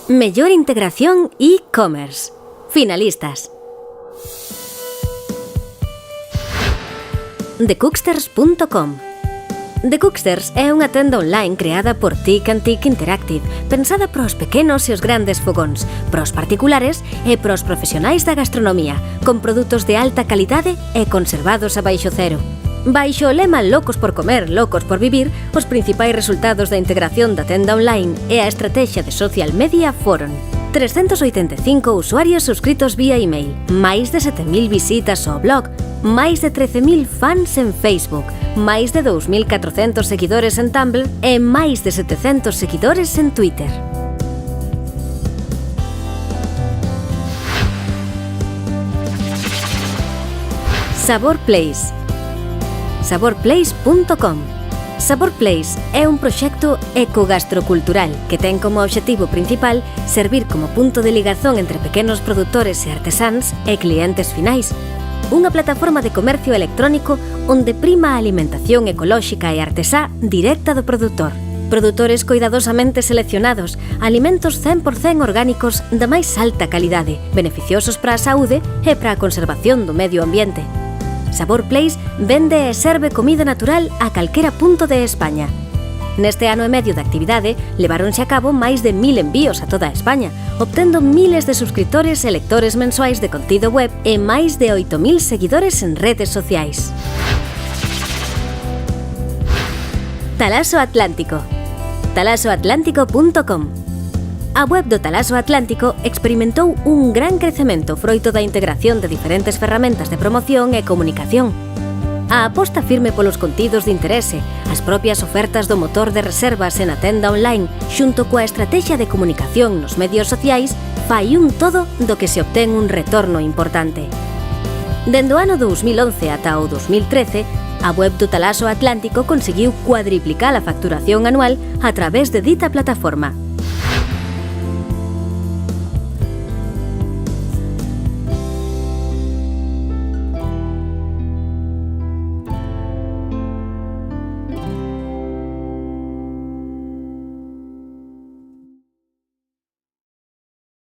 Mellor integración e-commerce. Finalistas. TheCooksters.com. The Cooksters é unha tenda online creada por TIC Antique Interactive, pensada para os pequenos e os grandes fogóns, para os particulares e para os profesionais da gastronomía, con produtos de alta calidade e conservados a baixo cero. Baixo o lema Locos por comer, locos por vivir, os principais resultados da integración da tenda online e a estrategia de social media foron 385 usuarios suscritos vía email, máis de 7.000 visitas ao blog, máis de 13.000 fans en Facebook, máis de 2.400 seguidores en Tumblr e máis de 700 seguidores en Twitter. SaborPlace. SaborPlace.com. SaborPlace é un proxecto ecogastrocultural que ten como obxectivo principal servir como punto de ligazón entre pequenos produtores e artesáns e clientes finais. Unha plataforma de comercio electrónico onde prima a alimentación ecolóxica e artesá directa do produtor. Produtores coidadosamente seleccionados, alimentos 100% orgánicos da máis alta calidade, beneficiosos para a saúde e para a conservación do medio ambiente. SaborPlace vende e serve comida natural a calquera punto de España. Neste ano e medio de actividade, leváronse a cabo máis de 1.000 envíos a toda España, obtendo miles de suscriptores e lectores mensuais de contido web e máis de 8.000 seguidores en redes sociais. Talaso Atlántico. Talasoatlántico.com. A web do Talaso Atlántico experimentou un gran crecemento froito da integración de diferentes ferramentas de promoción e comunicación. A aposta firme polos contidos de interese, as propias ofertas do motor de reservas e na tenda online, xunto coa estrategia de comunicación nos medios sociais, fai un todo do que se obtén un retorno importante. Dende o ano 2011 ata o 2013, a web do Talaso Atlántico conseguiu cuadriplicar a facturación anual a través de dita plataforma.